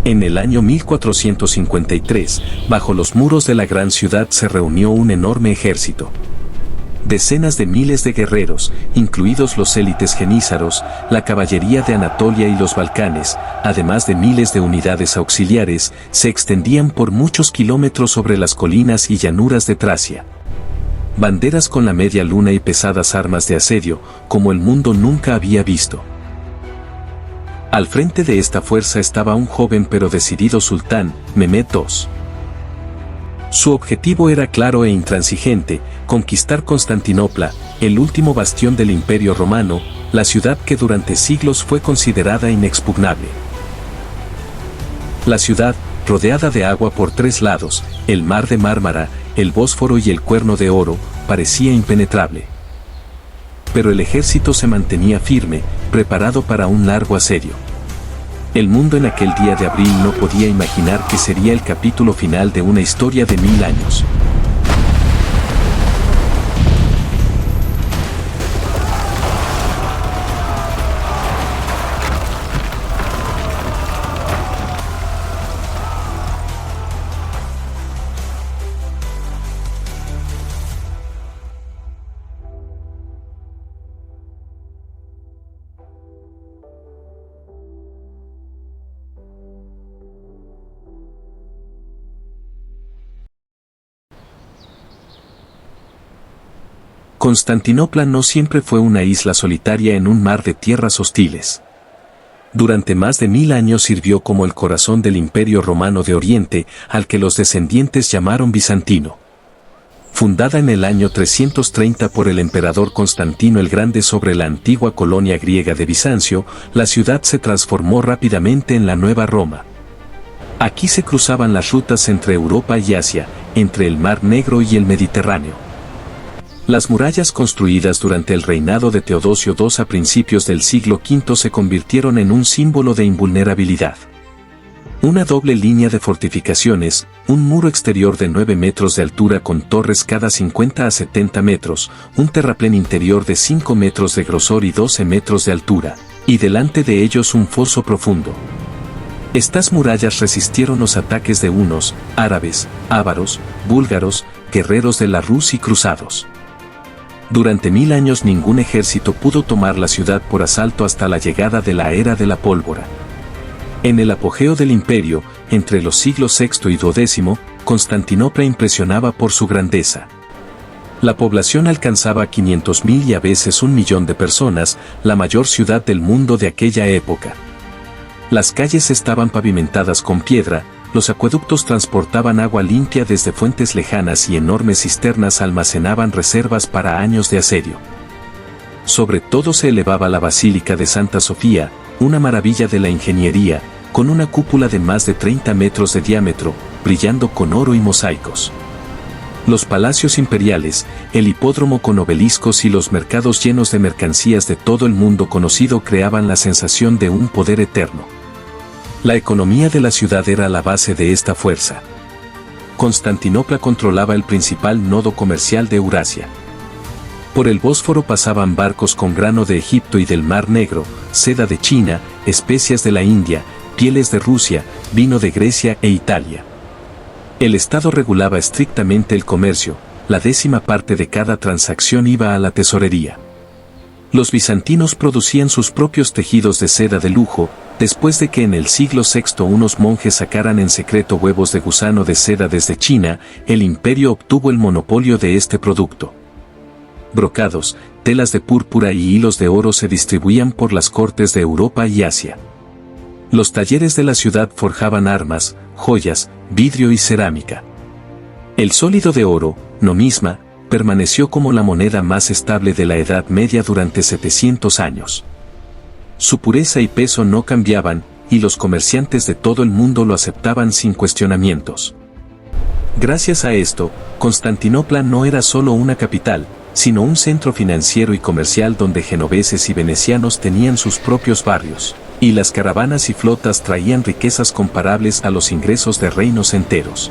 En el año 1453, bajo los muros de la gran ciudad se reunió un enorme ejército. Decenas de miles de guerreros, incluidos los élites genízaros, la caballería de Anatolia y los Balcanes, además de miles de unidades auxiliares, se extendían por muchos kilómetros sobre las colinas y llanuras de Tracia. Banderas con la media luna y pesadas armas de asedio, como el mundo nunca había visto. Al frente de esta fuerza estaba un joven pero decidido sultán, Mehmed II. Su objetivo era claro e intransigente: conquistar Constantinopla, el último bastión del Imperio Romano, la ciudad que durante siglos fue considerada inexpugnable. La ciudad, rodeada de agua por tres lados, el mar de Mármara, el Bósforo y el Cuerno de Oro, parecía impenetrable. Pero el ejército se mantenía firme, preparado para un largo asedio. El mundo en aquel día de abril no podía imaginar que sería el capítulo final de una historia de 1000 años. Constantinopla no siempre fue una isla solitaria en un mar de tierras hostiles. Durante más de 1000 años sirvió como el corazón del Imperio Romano de Oriente, al que los descendientes llamaron bizantino. Fundada en el año 330 por el emperador Constantino el Grande sobre la antigua colonia griega de Bizancio, la ciudad se transformó rápidamente en la nueva Roma. Aquí se cruzaban las rutas entre Europa y Asia, entre el Mar Negro y el Mediterráneo. Las murallas construidas durante el reinado de Teodosio II a principios del siglo V se convirtieron en un símbolo de invulnerabilidad. Una doble línea de fortificaciones, un muro exterior de 9 metros de altura con torres cada 50 a 70 metros, un terraplén interior de 5 metros de grosor y 12 metros de altura, y delante de ellos un foso profundo. Estas murallas resistieron los ataques de hunos, árabes, ávaros, búlgaros, guerreros de la Rus y cruzados. Durante 1000 años ningún ejército pudo tomar la ciudad por asalto hasta la llegada de la era de la pólvora. En el apogeo del imperio, entre los siglos VI y XII, Constantinopla impresionaba por su grandeza. La población alcanzaba 500.000 y a veces 1 millón de personas, la mayor ciudad del mundo de aquella época. Las calles estaban pavimentadas con piedra, los acueductos transportaban agua limpia desde fuentes lejanas y enormes cisternas almacenaban reservas para años de asedio. Sobre todo se elevaba la Basílica de Santa Sofía, una maravilla de la ingeniería, con una cúpula de más de 30 metros de diámetro, brillando con oro y mosaicos. Los palacios imperiales, el hipódromo con obeliscos y los mercados llenos de mercancías de todo el mundo conocido creaban la sensación de un poder eterno. La economía de la ciudad era la base de esta fuerza. Constantinopla controlaba el principal nodo comercial de Eurasia. Por el Bósforo pasaban barcos con grano de Egipto y del Mar Negro, seda de China, especias de la India, pieles de Rusia, vino de Grecia e Italia. El Estado regulaba estrictamente el comercio, la 10ª parte de cada transacción iba a la tesorería. Los bizantinos producían sus propios tejidos de seda de lujo, después de que en el siglo VI unos monjes sacaran en secreto huevos de gusano de seda desde China, el imperio obtuvo el monopolio de este producto. Brocados, telas de púrpura y hilos de oro se distribuían por las cortes de Europa y Asia. Los talleres de la ciudad forjaban armas, joyas, vidrio y cerámica. El sólido de oro, nomisma, permaneció como la moneda más estable de la Edad Media durante 700 años. Su pureza y peso no cambiaban, y los comerciantes de todo el mundo lo aceptaban sin cuestionamientos. Gracias a esto, Constantinopla no era solo una capital, sino un centro financiero y comercial donde genoveses y venecianos tenían sus propios barrios, y las caravanas y flotas traían riquezas comparables a los ingresos de reinos enteros.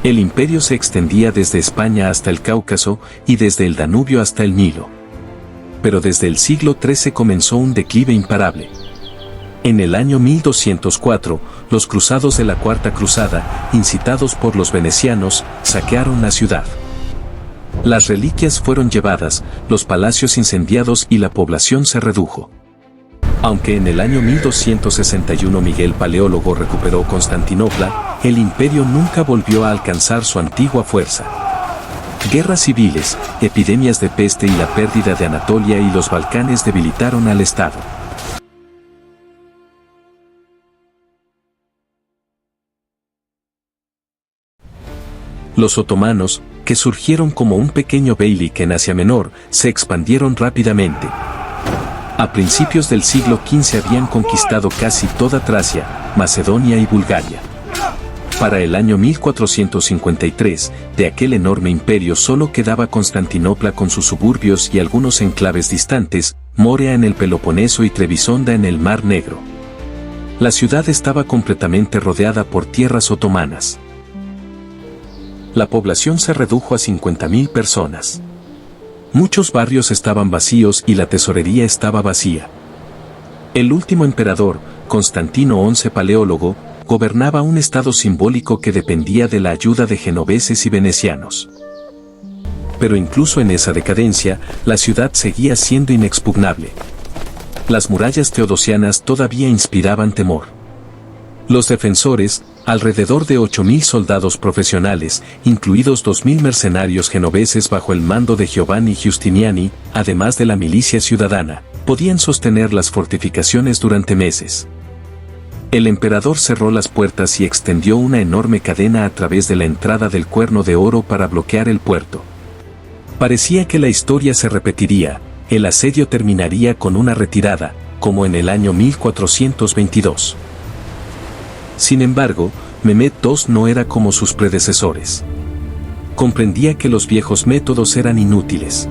El imperio se extendía desde España hasta el Cáucaso y desde el Danubio hasta el Nilo. Pero desde el siglo XIII comenzó un declive imparable. En el año 1204, los cruzados de la Cuarta Cruzada, incitados por los venecianos, saquearon la ciudad. Las reliquias fueron llevadas, los palacios incendiados y la población se redujo. Aunque en el año 1261 Miguel Paleólogo recuperó Constantinopla, el imperio nunca volvió a alcanzar su antigua fuerza. Guerras civiles, epidemias de peste y la pérdida de Anatolia y los Balcanes debilitaron al Estado. Los otomanos, que surgieron como un pequeño beylik en Asia Menor, se expandieron rápidamente. A principios del siglo XV habían conquistado casi toda Tracia, Macedonia y Bulgaria. Para el año 1453, de aquel enorme imperio solo quedaba Constantinopla con sus suburbios y algunos enclaves distantes, Morea en el Peloponeso y Trebisonda en el Mar Negro. La ciudad estaba completamente rodeada por tierras otomanas. La población se redujo a 50.000 personas. Muchos barrios estaban vacíos y la tesorería estaba vacía. El último emperador, Constantino XI Paleólogo, gobernaba un estado simbólico que dependía de la ayuda de genoveses y venecianos. Pero incluso en esa decadencia, la ciudad seguía siendo inexpugnable. Las murallas teodosianas todavía inspiraban temor. Los defensores, alrededor de 8.000 soldados profesionales, incluidos 2.000 mercenarios genoveses bajo el mando de Giovanni Giustiniani, además de la milicia ciudadana, podían sostener las fortificaciones durante meses. El emperador cerró las puertas y extendió una enorme cadena a través de la entrada del Cuerno de Oro para bloquear el puerto. Parecía que la historia se repetiría, el asedio terminaría con una retirada, como en el año 1422. Sin embargo, Mehmed II no era como sus predecesores. Comprendía que los viejos métodos eran inútiles.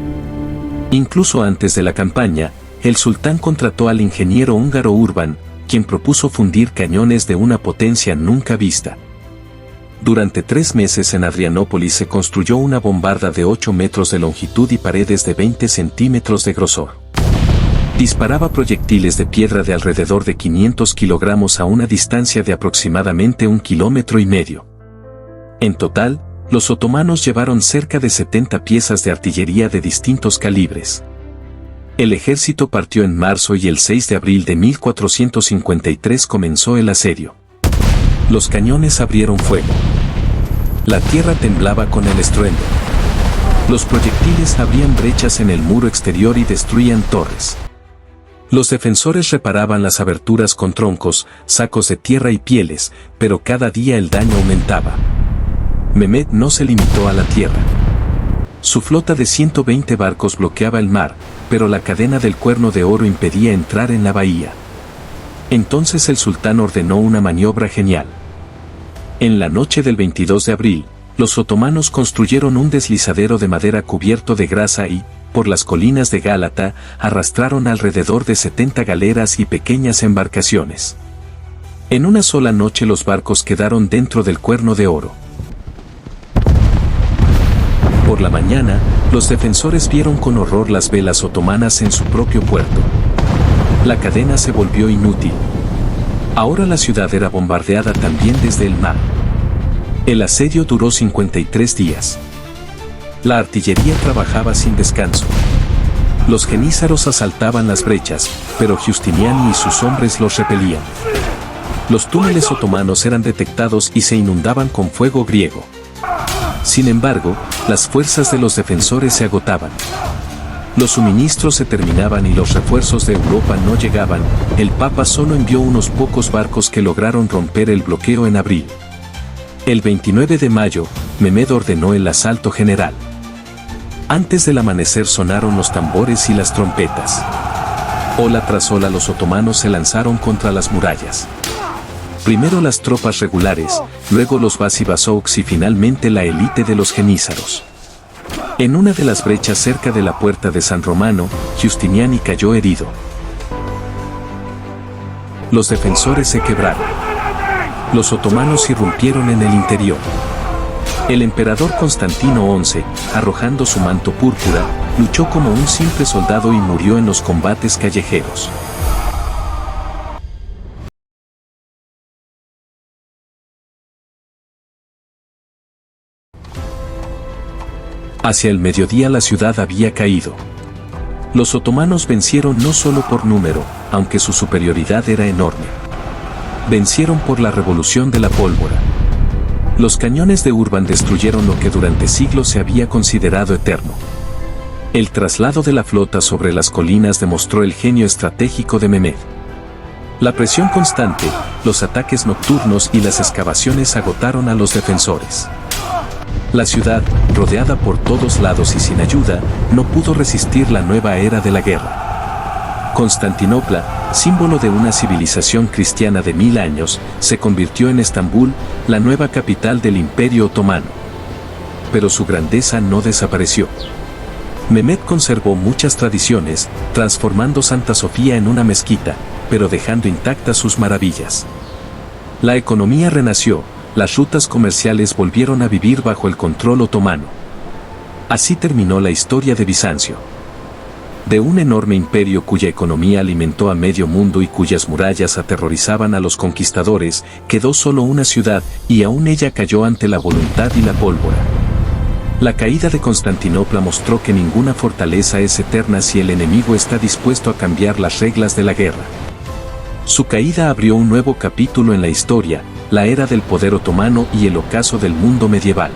Incluso antes de la campaña, el sultán contrató al ingeniero húngaro Urban, quien propuso fundir cañones de una potencia nunca vista. Durante 3 meses en Adrianópolis se construyó una bombarda de 8 metros de longitud y paredes de 20 centímetros de grosor. Disparaba proyectiles de piedra de alrededor de 500 kilogramos a una distancia de aproximadamente 1,5 kilómetros. En total, los otomanos llevaron cerca de 70 piezas de artillería de distintos calibres. El ejército partió en marzo y el 6 de abril de 1453 comenzó el asedio. Los cañones abrieron fuego. La tierra temblaba con el estruendo. Los proyectiles abrían brechas en el muro exterior y destruían torres. Los defensores reparaban las aberturas con troncos, sacos de tierra y pieles, pero cada día el daño aumentaba. Mehmed no se limitó a la tierra. Su flota de 120 barcos bloqueaba el mar, pero la cadena del Cuerno de Oro impedía entrar en la bahía. Entonces el sultán ordenó una maniobra genial. En la noche del 22 de abril, los otomanos construyeron un deslizadero de madera cubierto de grasa y, por las colinas de Gálata, arrastraron alrededor de 70 galeras y pequeñas embarcaciones. En una sola noche los barcos quedaron dentro del Cuerno de Oro. Por la mañana, los defensores vieron con horror las velas otomanas en su propio puerto. La cadena se volvió inútil. Ahora la ciudad era bombardeada también desde el mar. El asedio duró 53 días. La artillería trabajaba sin descanso. Los genízaros asaltaban las brechas, pero Giustiniani y sus hombres los repelían. Los túneles otomanos eran detectados y se inundaban con fuego griego. Sin embargo, las fuerzas de los defensores se agotaban. Los suministros se terminaban y los refuerzos de Europa no llegaban. El Papa solo envió unos pocos barcos que lograron romper el bloqueo en abril. El 29 de mayo, Mehmed ordenó el asalto general. Antes del amanecer sonaron los tambores y las trompetas. Ola tras ola los otomanos se lanzaron contra las murallas. Primero las tropas regulares, luego los Basivasouks y finalmente la élite de los genízaros. En una de las brechas cerca de la puerta de San Romano, Giustiniani cayó herido. Los defensores se quebraron. Los otomanos irrumpieron en el interior. El emperador Constantino XI, arrojando su manto púrpura, luchó como un simple soldado y murió en los combates callejeros. Hacia el mediodía la ciudad había caído. Los otomanos vencieron no solo por número, aunque su superioridad era enorme. Vencieron por la revolución de la pólvora. Los cañones de Urban destruyeron lo que durante siglos se había considerado eterno. El traslado de la flota sobre las colinas demostró el genio estratégico de Mehmed. La presión constante, los ataques nocturnos y las excavaciones agotaron a los defensores. La ciudad, rodeada por todos lados y sin ayuda, no pudo resistir la nueva era de la guerra. Constantinopla, símbolo de una civilización cristiana de 1000 años, se convirtió en Estambul, la nueva capital del Imperio Otomano. Pero su grandeza no desapareció. Mehmed conservó muchas tradiciones, transformando Santa Sofía en una mezquita, pero dejando intactas sus maravillas. La economía renació, las rutas comerciales volvieron a vivir bajo el control otomano. Así terminó la historia de Bizancio. De un enorme imperio cuya economía alimentó a medio mundo y cuyas murallas aterrorizaban a los conquistadores, quedó solo una ciudad, y aún ella cayó ante la voluntad y la pólvora. La caída de Constantinopla mostró que ninguna fortaleza es eterna si el enemigo está dispuesto a cambiar las reglas de la guerra. Su caída abrió un nuevo capítulo en la historia, la era del poder otomano y el ocaso del mundo medieval.